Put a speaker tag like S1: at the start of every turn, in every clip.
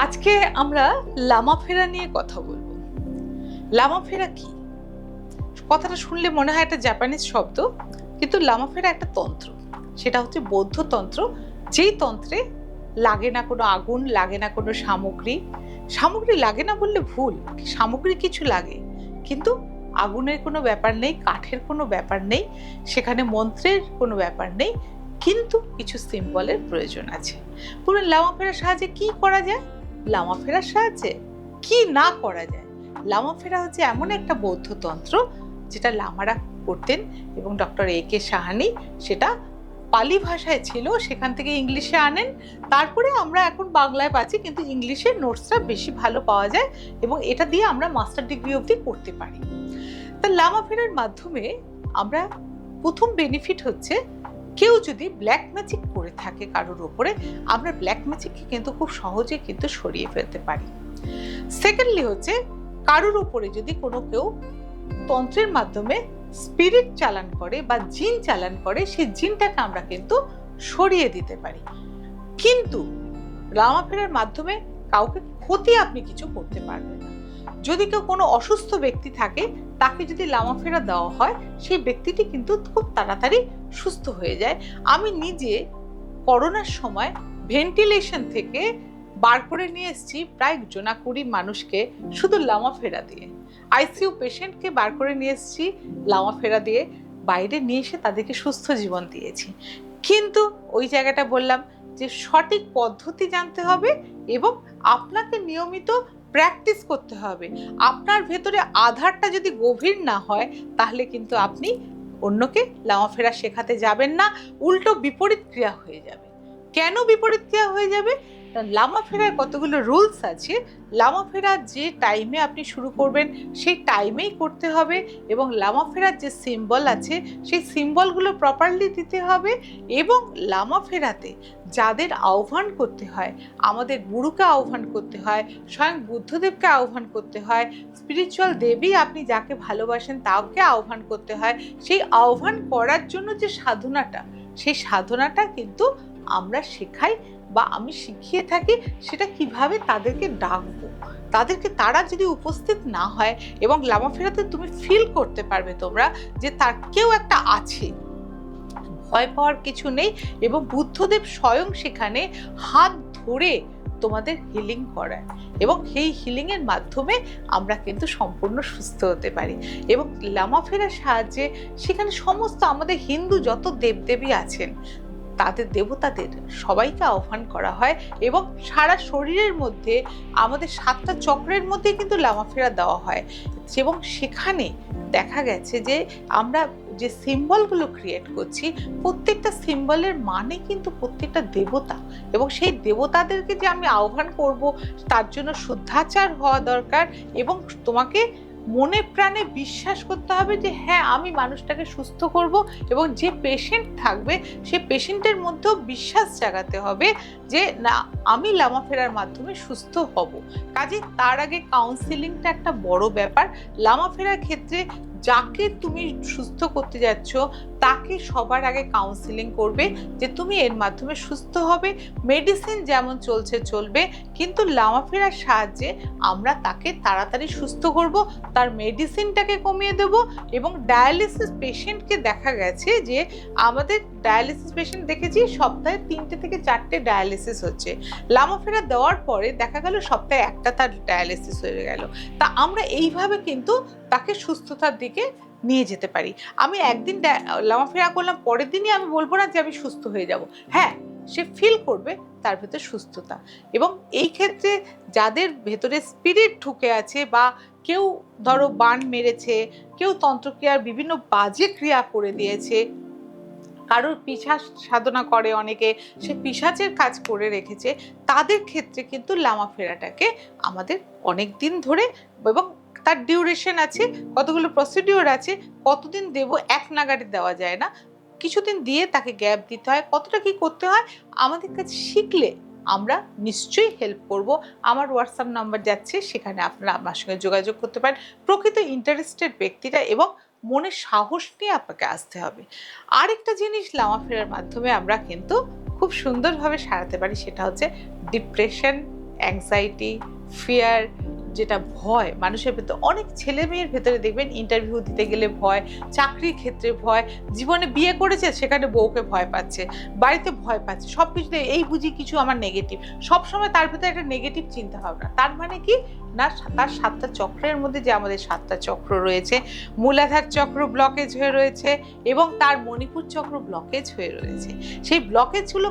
S1: আজকে আমরা লামাফেরা নিয়ে কথা বলবো। লামাফেরা কি? কথাটা শুনলে মনে হয় একটা জাপানিজ শব্দ, কিন্তু লামাফেরা একটা তন্ত্র। সেটা হচ্ছে বৌদ্ধ তন্ত্র, যেই তন্ত্রে লাগে না কোনো আগুন, লাগে না কোনো সামগ্রী। সামগ্রী লাগে না বললে ভুল, সামগ্রী কিছু লাগে, কিন্তু আগুনের কোনো ব্যাপার নেই, কাঠের কোনো ব্যাপার নেই, সেখানে মন্ত্রের কোনো ব্যাপার নেই, কিন্তু কিছু সিম্বলের প্রয়োজন আছে। পুরো লামাফেরার সাহায্যে কি করা যায়? লামাফেরার সাহায্যে কি না করা যায়? লামাফেরা হচ্ছে এমন একটা বৌদ্ধ তন্ত্র যেটা লামারা করতেন, এবং ডক্টর A.K. সাহানি সেটা পালি ভাষায় ছিল, সেখান থেকে ইংলিশে আনেন। তারপরে আমরা এখন বাংলায় পাচ্ছি, কিন্তু ইংলিশের নোটসটা বেশি ভালো পাওয়া যায়, এবং এটা দিয়ে আমরা মাস্টার ডিগ্রি অবধি করতে পারি। তা লামাফেরার মাধ্যমে আমরা প্রথম বেনিফিট হচ্ছে, কেউ যদি ব্ল্যাক ম্যাজিক করে থাকে কারোর উপরে, আমরা ব্ল্যাক ম্যাজিককে কিন্তু খুব সহজে কিন্তু সরিয়ে ফেলতে পারি। সেকেন্ডলি হচ্ছে, কারোর উপরে যদি কোনো কেউ তন্ত্রের মাধ্যমে স্পিরিট চালান করে বা জিন চালান করে, সেই জিনটাকে আমরা কিন্তু সরিয়ে দিতে পারি। কিন্তু লামাফেরার মাধ্যমে কাউকে ক্ষতি আপনি কিছু করতে পারবেন না। যদি কেউ কোনো অসুস্থ ব্যক্তি থাকে, তাকে যদি লামাফেরা দেওয়া হয়, সেই ব্যক্তিটি কিন্তু খুব তাড়াতাড়ি সুস্থ হয়ে যায়। আমি নিজে করোনার সময় ভেন্টিলেশন থেকে বার করে নিয়ে এসেছি প্রায় 20 মানুষকে, শুধু লামাফেরা দিয়ে। আইসিইউ পেশেন্টকে বার করে নিয়ে এসেছি লামাফেরা দিয়ে, বাইরে নিয়ে এসে তাদেরকে সুস্থ জীবন দিয়েছি। কিন্তু ওই জায়গাটা বললাম যে সঠিক পদ্ধতি জানতে হবে, এবং আপনাকে নিয়মিত প্র্যাকটিস করতে হবে। আপনার ভেতরে আধারটা যদি গভীর না হয়, তাহলে কিন্তু আপনি অন্যকে লামাফেরা শেখাতে যাবেন না, উল্টো বিপরীত ক্রিয়া হয়ে যাবে। কেন বিপরীত ক্রিয়া হয়ে যাবে? লামাফেরার কতগুলো রুলস আছে। লামাফেরা যে টাইমে আপনি শুরু করবেন সেই টাইমেই করতে হবে, এবং লামাফেরার যে সিম্বল আছে সেই সিম্বলগুলো প্রপারলি দিতে হবে। এবং লামাফেরাতে যাদের আহ্বান করতে হয়, আমাদের গুরুকে আহ্বান করতে হয়, স্বয়ং বুদ্ধদেবকে আহ্বান করতে হয়, স্পিরিচুয়াল দেবী আপনি যাকে ভালোবাসেন তাকে আহ্বান করতে হয়। সেই আহ্বান করার জন্য যে সাধনাটা, সেই সাধনাটা কিন্তু আমরা শেখাই বা আমি শিখিয়ে থাকি। সেটা কিভাবে তাদেরকে ডাকবো, তাদেরকে তারা যদি উপস্থিত না হয়, এবং লামাফেরাতে তুমি ফিল করতে পারবে তোমরা যে তার কেউ একটা আছে, ভয় পাওয়ার কিছু নেই। এবং বুদ্ধদেব স্বয়ং সেখানে হাত ধরে তোমাদের হিলিং করায়, এবং সেই হিলিং এর মাধ্যমে আমরা কিন্তু সম্পূর্ণ সুস্থ হতে পারি। এবং লামাফেরার সাহায্যে সেখানে সমস্ত আমাদের হিন্দু যত দেবদেবী আছেন, তাদের দেবতাদের সবাইকে আহ্বান করা হয়, এবং সারা শরীরের মধ্যে আমাদের 7টা চক্রের মধ্যে কিন্তু লামাফেরা দেওয়া হয়। এবং সেখানে দেখা গেছে যে আমরা যে সিম্বলগুলো ক্রিয়েট করছি, প্রত্যেকটা সিম্বলের মানে কিন্তু প্রত্যেকটা দেবতা, এবং সেই দেবতাদেরকে যে আমি আহ্বান করব, তার জন্য শুদ্ধাচার হওয়া দরকার। এবং তোমাকে মনে প্রাণে বিশ্বাস করতে হবে যে হ্যাঁ, আমি মানুষটাকে সুস্থ করব, এবং যে পেশেন্ট থাকবে সে পেশেন্টের মধ্যেও বিশ্বাস জাগাতে হবে যে না, আমি লামাফেরার মাধ্যমে সুস্থ হব। কাজে তার আগে কাউন্সিলিংটা একটা বড় ব্যাপার। লামাফেরার ক্ষেত্রে যাকে তুমি সুস্থ করতে যাচ্ছ, তাকে সবার আগে কাউন্সিলিং করবে যে তুমি এর মাধ্যমে সুস্থ হবে। মেডিসিন যেমন চলছে চলবে, কিন্তু লামাফেরার সাহায্যে আমরা তাকে তাড়াতাড়ি সুস্থ করব, তার মেডিসিনটাকে কমিয়ে দেব। এবং ডায়ালিসিস পেশেন্টকে দেখা গেছে যে আমাদের ডায়ালিসিস পেশেন্ট দেখেছি সপ্তাহে 3টে থেকে 4টে ডায়ালিসিস হচ্ছে, লামাফেরা দেওয়ার পরে দেখা গেল সপ্তাহে একটা তার ডায়ালিসিস হয়ে গেল। তা আমরা এইভাবে কিন্তু তাকে সুস্থতার দিকে নিয়ে যেতে পারি। আমি একদিন লামাফেরা করলাম, পরের দিনই আমি বলবো না যে আমি সুস্থ হয়ে যাব। হ্যাঁ, সে ফিল করবে তার ভেতর সুস্থতা। এবং এই ক্ষেত্রে যাদের ভেতরে স্পিরিট ঢুকে আছে, বা কেউ ধরো বান মেরেছে, কেউ তন্ত্রক্রিয়ার বিভিন্ন বাজে ক্রিয়া করে দিয়েছে, কারোর পিশাচ সাধনা করে অনেকে, সে পিশাচের কাজ করে রেখেছে, তাদের ক্ষেত্রে কিন্তু লামাফেরাটাকে আমাদের অনেক দিন ধরে, এবং তার ডিউরেশন আছে, কতগুলো প্রসিডিওর আছে, কতদিন দেব এক নাগাড়ে দেওয়া যায় না, কিছুদিন দিয়ে তাকে গ্যাপ দিতে হয়, কতটা কি করতে হয় আমাদের কাছে শিখলে আমরা নিশ্চয়ই হেল্প করব। আমার হোয়াটসঅ্যাপ নাম্বার যাচ্ছে, সেখানে আপনারা আমার সঙ্গে যোগাযোগ করতে পারেন। প্রকৃত ইন্টারেস্টেড ব্যক্তিরা, এবং মনে সাহস নিয়ে আপনাকে আসতে হবে। আরেকটা জিনিস লামাফেরার মাধ্যমে আমরা কিন্তু খুব সুন্দরভাবে সারাতে পারি, সেটা হচ্ছে ডিপ্রেশন, অ্যাংজাইটি, ফিয়ার, যেটা ভয় মানুষের ভেতর, অনেক ছেলে মেয়ের ভেতরে দেখবেন ইন্টারভিউ দিতে গেলে ভয়, চাকরির ক্ষেত্রে ভয়, জীবনে বিয়ে করেছে সেখানে বউকে ভয় পাচ্ছে, বাড়িতে ভয় পাচ্ছে, সব কিছুতে এই বুঝি কিছু আমার নেগেটিভ, সবসময় তার ভেতরে একটা নেগেটিভ চিন্তা ভাবনা। তার মানে কি না, তার 7টা চক্রের মধ্যে যে আমাদের 7টা চক্র রয়েছে, মূলাধার চক্র ব্লকেজ হয়ে রয়েছে এবং তার মণিপুর চক্র ব্লকেজ হয়ে রয়েছে। সেই ব্লকেজগুলো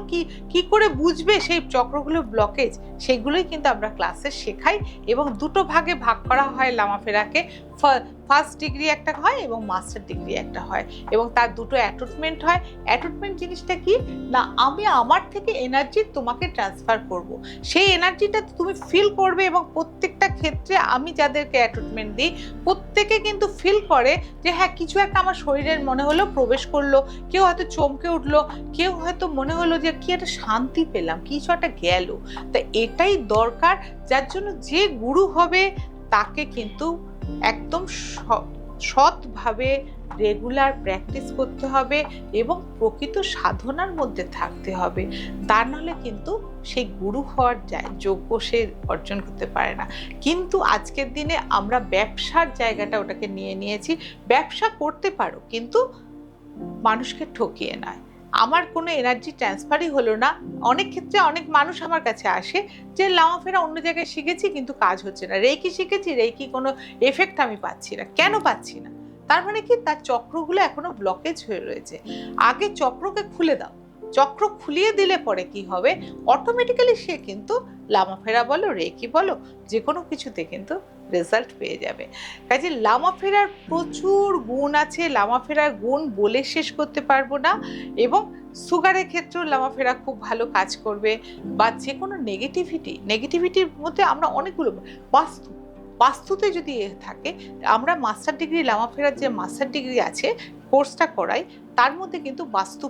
S1: কি করে বুঝবে সেই চক্রগুলো ব্লকেজ, সেইগুলোই কিন্তু আমরা ক্লাসে শেখাই এবং দুটো ভাগে ভাগ করা হয় লামাফেরাকে। ফার্স্ট ডিগ্রি একটা হয় এবং মাস্টার ডিগ্রি একটা হয় এবং তার দুটো অ্যাটুটমেন্ট হয়। অ্যাটুটমেন্ট জিনিসটা কি না, আমি আমার থেকে এনার্জি তোমাকে ট্রান্সফার করব, সেই এনার্জিটা তুমি ফিল করবে এবং প্রত্যেকটা ক্ষেত্রে আমি যাদেরকে অ্যাটুটমেন্ট দিই প্রত্যেকে কিন্তু ফিল করে যে হ্যাঁ কিছু একটা আমার শরীরের মনে হলো প্রবেশ করলো, কেউ হয়তো চমকে উঠলো, কেউ হয়তো মনে হলো যে কি একটা শান্তি পেলাম, কিছু একটা গেল। তা এটাই দরকার, যার জন্য যে গুরু হবে তাকে কিন্তু একদম সৎভাবে রেগুলার প্র্যাকটিস করতে হবে এবং প্রকৃত সাধনার মধ্যে থাকতে হবে। তা নাহলে কিন্তু সেই গুরু হওয়ার যোগ্য সে অর্জন করতে পারে না। কিন্তু আজকের দিনে আমরা ব্যবসার জায়গাটা ওটাকে নিয়ে নিয়েছি। ব্যবসা করতে পারো কিন্তু মানুষকে ঠকিয়ে নয়। আমার কোনো এনার্জি ট্রান্সফারই হলো না। অনেক ক্ষেত্রে অনেক মানুষ আমার কাছে আসে যে লামাফেরা অন্য জায়গায় শিখেছি কিন্তু কাজ হচ্ছে না, রেকি শিখেছি রেকি কোনো এফেক্ট আমি পাচ্ছি না। কেন পাচ্ছি না? তার মানে কি তার চক্রগুলো এখনো ব্লকেজ হয়ে রয়েছে। আগে চক্রকে খুলে দাও, চক্র খুলিয়ে দিলে পরে কি হবে, অটোমেটিক্যালি সে কিন্তু লামাফেরা বলো রেকি বলো যে কোনো কিছুতে কিন্তু রেজাল্ট পেয়ে যাবে। কাজে লামাফেরার প্রচুর গুণ আছে, লামাফেরার গুণ বলে শেষ করতে পারবো না। এবং সুগারের ক্ষেত্রেও লামাফেরা খুব ভালো কাজ করবে, বা যে কোনো নেগেটিভিটির মধ্যে আমরা অনেকগুলো বাস্তুতে যদি থাকে, আমরা মাস্টার ডিগ্রি লামাফেরার যে মাস্টার ডিগ্রি আছে কোর্সটা করাই, তার মধ্যে কিন্তু বাস্তু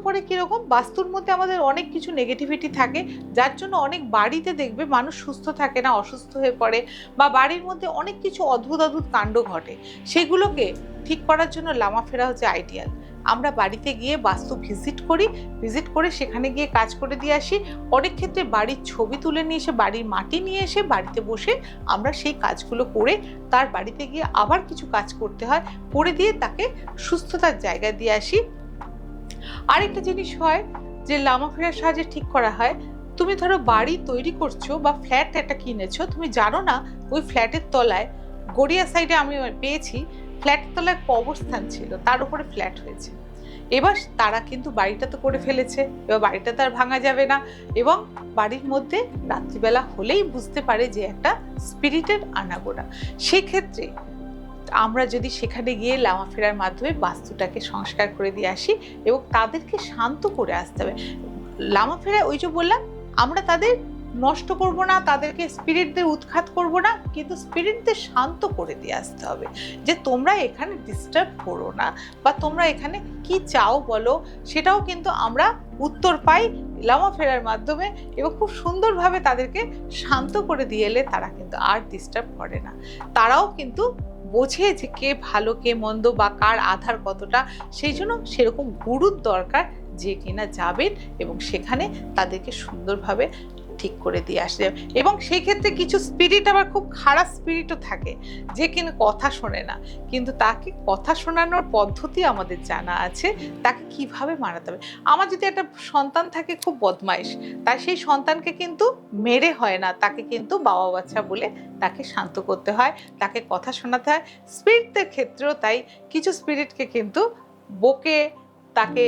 S1: পড়ে কিরকম, বাস্তুর মধ্যে আমাদের অনেক কিছু নেগেটিভিটি থাকে, যার জন্য অনেক বাড়িতে দেখবে মানুষ সুস্থ থাকে না, অসুস্থ হয়ে পড়ে, বা বাড়ির মধ্যে অনেক কিছু অদ্ভুত কাণ্ড ঘটে। সেগুলোকে ঠিক করার জন্য লামাফেরা হচ্ছে আইডিয়াল। আমরা বাড়িতে গিয়ে বাস্তু ভিজিট করে সেখানে গিয়ে কাজ করে দিয়ে আসি। অনেক ক্ষেত্রে বাড়ির ছবি তুলে নিয়ে এসে, বাড়ির মাটি নিয়ে এসে বাড়িতে বসে আমরা সেই কাজগুলো করে তার বাড়িতে গিয়ে আবার কিছু কাজ করতে হয়, করে দিয়ে তাকে সুস্থতার জায়গায় দিয়ে আসি। আরেকটা জিনিস হয় যে লামাফেরার সাহায্যে ঠিক করা হয়, তুমি ধরো বাড়ি তৈরি করছো বা ফ্ল্যাট একটা কিনেছো, তুমি জানো না ওই ফ্ল্যাটের তলায়, গড়িয়া সাইডে আমি পেয়েছি, ফ্ল্যাটের তলায় কবরস্থান ছিল, তার উপরে ফ্ল্যাট হয়েছে। এবার তারা কিন্তু বাড়িটা তো করে ফেলেছে, এবার বাড়িটা তো আর ভাঙা যাবে না, এবং বাড়ির মধ্যে রাত্রিবেলা হলেই বুঝতে পারে যে একটা স্পিরিটের আনাগোনা। সেক্ষেত্রে আমরা যদি সেখানে গিয়ে লামাফেরার মাধ্যমে বাস্তুটাকে সংস্কার করে দিয়ে আসি এবং তাদেরকে শান্ত করে আসতে হবে। লামাফেরা ওই যে বললাম, আমরা তাদের নষ্ট করব না, তাদেরকে স্পিরিটদের উৎখাত করব না, কিন্তু স্পিরিটদের শান্ত করে দিয়ে আসতে হবে যে তোমরা এখানে ডিস্টার্ব করো না, বা তোমরা এখানে কি চাও বলো, সেটাও কিন্তু আমরা উত্তর পাই লামাফেরার মাধ্যমে, এবং খুব সুন্দরভাবে তাদেরকে শান্ত করে দিয়ে এলে তারা কিন্তু আর ডিস্টার্ব করে না। তারাও কিন্তু বোঝে যে কে ভালো কে মন্দ বা কার আধার কতটা, সেই জন্য সেরকম গুরুর দরকার যে কিনা যাবেন এবং সেখানে তাদেরকে সুন্দরভাবে ঠিক করে দিয়ে আসে। এবং সেই ক্ষেত্রে কিছু স্পিরিট আবার খুব খারাপ স্পিরিটও থাকে যে কিনা কথা শোনে না, কিন্তু তাকে কথা শোনানোর পদ্ধতি আমাদের জানা আছে, তাকে কিভাবে মানাতে হবে। আমার যদি একটা সন্তান থাকে খুব বদমাইশ, তাই সেই সন্তানকে কিন্তু মেরে হয় না, তাকে কিন্তু বাবা বাচ্চা বলে তাকে শান্ত করতে হয়, তাকে কথা শোনাতে হয়। স্পিরিটদের ক্ষেত্রেও তাই, কিছু স্পিরিটকে কিন্তু বকে তাকে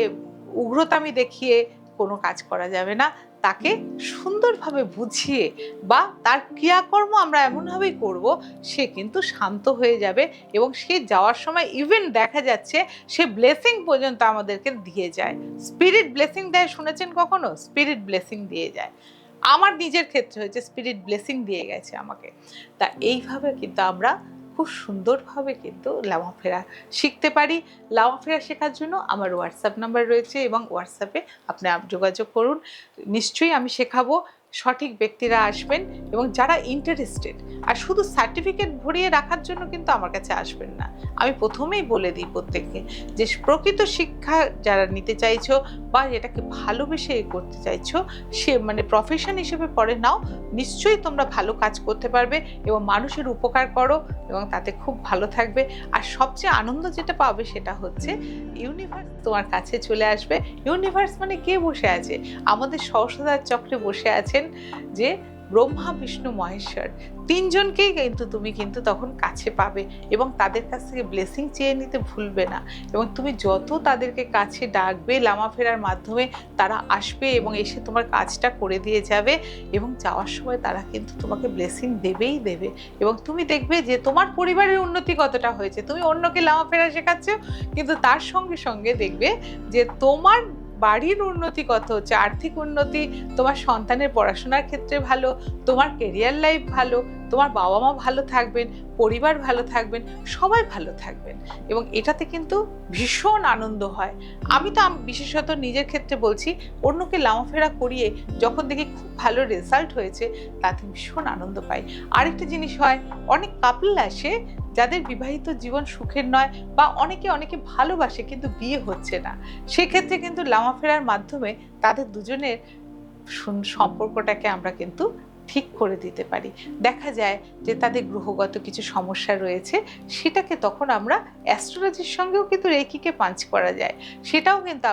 S1: উগ্রতামি দেখিয়ে কোনো কাজ করা যাবে না, তাকে সুন্দরভাবে বুঝিয়ে বা তার ক্রিয়াকর্ম আমরা এমনভাবেই করব সে কিন্তু শান্ত হয়ে যাবে, এবং সে যাওয়ার সময় ইভেন দেখা যাচ্ছে সে ব্লেসিং পর্যন্ত আমাদেরকে দিয়ে যায়। স্পিরিট ব্লেসিং দেয়, শুনেছেন কখনো? স্পিরিট ব্লেসিং দিয়ে যায়। আমার নিজের ক্ষেত্রে হয়েছে, স্পিরিট ব্লেসিং দিয়ে গেছে আমাকে। তা এইভাবে কিন্তু আমরা খুব সুন্দরভাবে কিন্তু লামাফেরা শিখতে পারি। লামাফেরা শেখার জন্য আমার হোয়াটসঅ্যাপ নাম্বার রয়েছে এবং হোয়াটসঅ্যাপে আপনি যোগাযোগ করুন, নিশ্চয়ই আমি শেখাবো। সঠিক ব্যক্তিরা আসবেন এবং যারা ইন্টারেস্টেড। আর শুধু সার্টিফিকেট ভরিয়ে রাখার জন্য কিন্তু আমার কাছে আসবেন না। আমি প্রথমেই বলে দিই প্রত্যেককে যে প্রকৃত শিক্ষা যারা নিতে চাইছো বা যেটাকে ভালোবেসে করতে চাইছো, সে মানে প্রফেশন হিসেবে পড়ে নাও, নিশ্চয়ই তোমরা ভালো কাজ করতে পারবে এবং মানুষের উপকার করো এবং তাতে খুব ভালো থাকবে। আর সবচেয়ে আনন্দ যেটা পাবে সেটা হচ্ছে ইউনিভার্স তোমার কাছে চলে আসবে। ইউনিভার্স মানে কে বসে আছে? আমাদের সহস্রধার চক্রে বসে আছেন যে ব্রহ্মা, বিষ্ণু, মহেশ্বর, তিনজনকেই তুমি কিন্তু তখন কাছে পাবে এবং তাদের কাছ থেকে ব্লেসিং চেয়ে নিতে ভুলবে না। এবং তুমি যত তাদেরকে কাছে ডাকবে লামা ফেরার মাধ্যমে, তারা আসবে এবং এসে তোমার কাজটা করে দিয়ে যাবে এবং যাওয়ার সময় তারা কিন্তু তোমাকে ব্লেসিং দেবেই দেবে। এবং তুমি দেখবে যে তোমার পরিবারের উন্নতি কতটা হয়েছে। তুমি অন্যকে লামা ফেরা শেখাচ্ছ, কিন্তু তার সঙ্গে সঙ্গে দেখবে যে তোমার বাড়ির উন্নতি কত হচ্ছে, আর্থিক উন্নতি, তোমার সন্তানের পড়াশোনার ক্ষেত্রে ভালো, তোমার কেরিয়ার লাইফ ভালো, তোমার বাবা মা ভালো থাকবেন, পরিবার ভালো থাকবেন, সবাই ভালো থাকবেন এবং এটাতে কিন্তু ভীষণ আনন্দ হয়। আমি তো বিশেষত নিজের ক্ষেত্রে বলছি, অন্যকে লামাফেরা করিয়ে যখন দেখি খুব ভালো রেজাল্ট হয়েছে তাতে ভীষণ আনন্দ পাই। আরেকটা জিনিস হয়, অনেক কাপল আসে যাদের বিবাহিত জীবন সুখের নয় বা অনেকে ভালোবাসে কিন্তু বিয়ে হচ্ছে না। সেক্ষেত্রে কিন্তু লামাফেরার মাধ্যমে তাদের দুজনের সম্পর্কটাকে আমরা কিন্তু ঠিক করে দিতে পারি। দেখা যায় যে তাদের গ্রহগত কিছু সমস্যা রয়েছে, সেটাকে তখন আমরা অ্যাস্ট্রোলজির সঙ্গেও কিন্তু রেকিকে পাঞ্চ করা যায়, সেটাও কিন্তু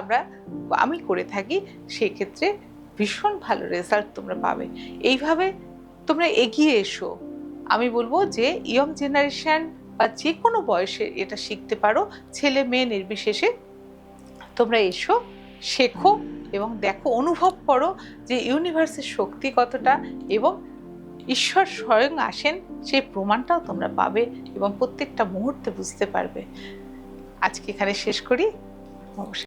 S1: আমি করে থাকি। সেক্ষেত্রে ভীষণ ভালো রেজাল্ট তোমরা পাবে। এইভাবে তোমরা এগিয়ে এসো। আমি বলবো যে ইয়ং জেনারেশন বা যে কোনো বয়সে এটা শিখতে পারো, ছেলে মেয়ে নির্বিশেষে তোমরা এসো, শেখো এবং দেখো, অনুভব করো যে ইউনিভার্সের শক্তি কতটা এবং ঈশ্বর স্বয়ং আসেন, সেই প্রমাণটাও তোমরা পাবে এবং প্রত্যেকটা মুহূর্তে বুঝতে পারবে। আজকে এখানে শেষ করি। নমস্কার।